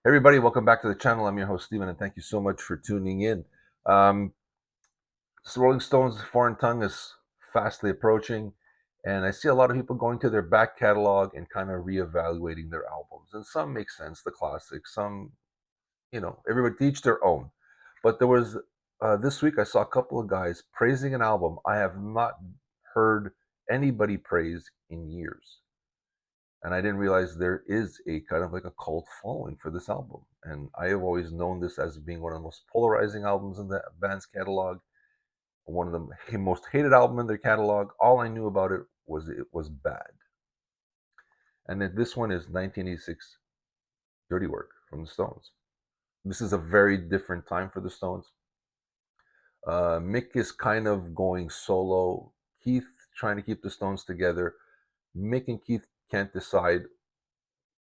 Hey everybody, welcome back to the channel. I'm your host, Steven, and thank you so much for tuning in. Um, Rolling Stones' Foreign Tongue is fastly approaching, and I see a lot of people going to their back catalog and kind of reevaluating their albums. And some make sense, the classics, some, everybody to each their own. But there was, this week, I saw a couple of guys praising an album I have not heard anybody praise in years. And I didn't realize there is a kind of like a cult following for this album. And I have always known this as being one of the most polarizing albums in the band's catalog, one of the most hated album in their catalog. All I knew about it was bad. And then this one is 1986 Dirty Work from the Stones. This is a very different time for the Stones. Mick is kind of going solo. Keith trying to keep the Stones together. Mick and Keith can't decide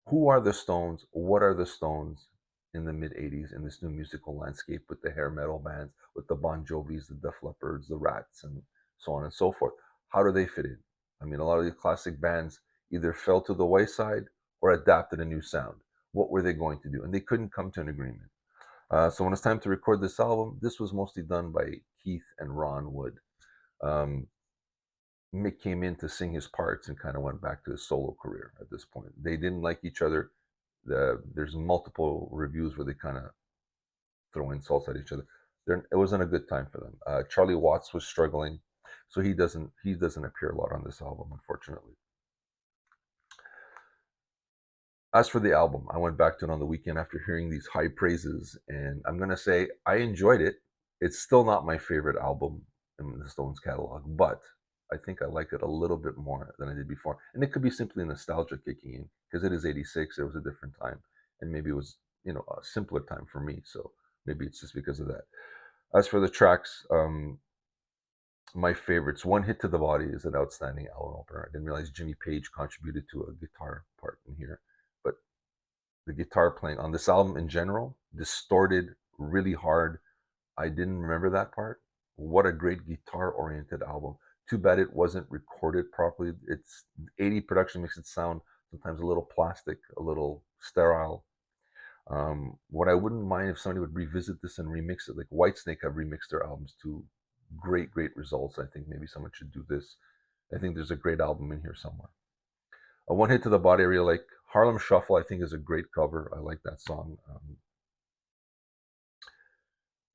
who are the Stones, what are the Stones in the mid 80s in this new musical landscape with the hair metal bands, with the Bon Jovis, the Def Leppards, the Rats, and so on and so forth. How do they fit in? I mean, a lot of these classic bands either fell to the wayside or adapted a new sound. What were they going to do? And they couldn't come to an agreement. So when it's time to record this album, this was mostly done by Keith and Ron Wood. Um, Mick came in to sing his parts and kind of went back to his solo career at this point. They didn't like each other. There's multiple reviews where they kind of throw insults at each other. It wasn't a good time for them. Charlie Watts was struggling, so he doesn't appear a lot on this album, unfortunately. As for the album, I went back to it on the weekend after hearing these high praises, and I'm gonna say I enjoyed it. It's still not my favorite album in the Stones catalog, but I think I like it a little bit more than I did before. And it could be simply nostalgia kicking in because it is '86. It was a different time, and maybe it was a simpler time for me. So maybe it's just because of that. As for the tracks, my favorites, "One Hit to the Body" is an outstanding album opener. I didn't realize Jimmy Page contributed to a guitar part in here, but the guitar playing on this album in general, distorted really hard. I didn't remember that part. What a great guitar oriented album. Too bad it wasn't recorded properly. It's 80 production makes it sound sometimes a little plastic, a little sterile. What I wouldn't mind if somebody would revisit this and remix it. Like Whitesnake have remixed their albums to great results. I think maybe someone should do this. I think there's a great album in here somewhere. A One Hit to the Body I really like. Harlem Shuffle I think is a great cover. I like that song.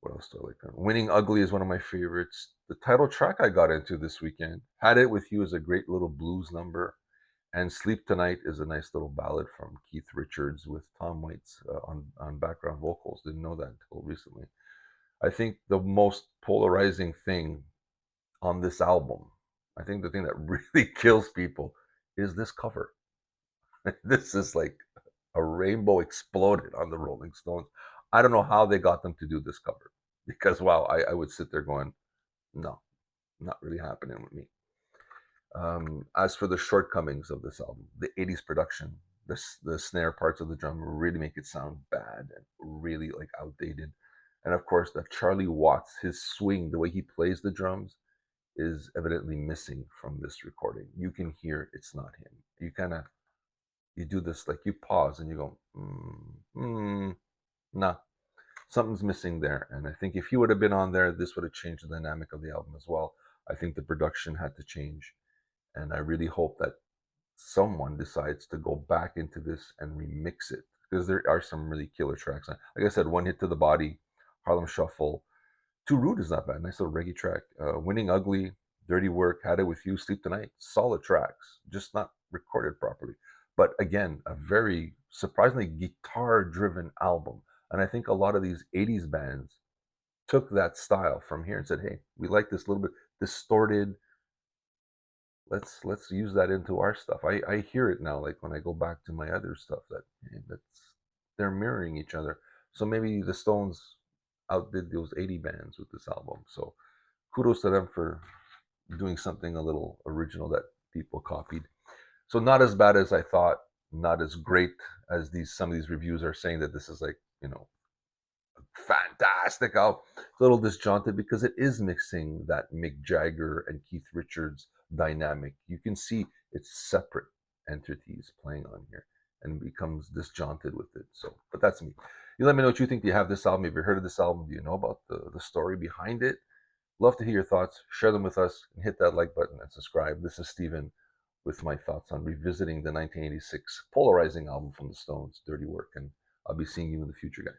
What else do I like? Winning Ugly is one of my favorites. The title track I got into this weekend, Had It With You, is a great little blues number. And Sleep Tonight is a nice little ballad from Keith Richards with Tom Waits on background vocals. Didn't know that until recently. I think the most polarizing thing on this album, I think the thing that really kills people is this cover. This is like a rainbow exploded on the Rolling Stones. I don't know how they got them to do this cover because wow, I would sit there going, no, not really happening with me. As for the shortcomings of this album, the '80s production, the snare parts of the drum really make it sound bad and really like outdated. And of course, that Charlie Watts, his swing, the way he plays the drums, is evidently missing from this recording. You can hear it's not him. You do this like you pause and you go, nah, something's missing there. And I think if he would have been on there, this would have changed the dynamic of the album as well. I think the production had to change. And I really hope that someone decides to go back into this and remix it because there are some really killer tracks. Like I said, One Hit to the Body, Harlem Shuffle, Too Rude is not bad. Nice little reggae track. Winning Ugly, Dirty Work, Had It With You, Sleep Tonight. Solid tracks, just not recorded properly. But again, a very surprisingly guitar driven album. And I think a lot of these 80s bands took that style from here and said, hey, we like this little bit distorted. Let's use that into our stuff. I hear it now, like when I go back to my other stuff that that's they're mirroring each other. So maybe the Stones outdid those 80 bands with this album. So kudos to them for doing something a little original that people copied. So not as bad as I thought, not as great as these some of these reviews are saying that this is like, fantastic. I'll a little disjointed because it is mixing that Mick Jagger and Keith Richards dynamic. You can see it's separate entities playing on here. and becomes disjointed with it. So, but that's me. You let me know what you think. Do you have this album? Have you heard of this album? Do you know about the story behind it? Love to hear your thoughts. Share them with us and hit that like button and subscribe. This is Steven with my thoughts on revisiting the 1986 polarizing album from the Stones, Dirty Work. And I'll be seeing you in the future, guys.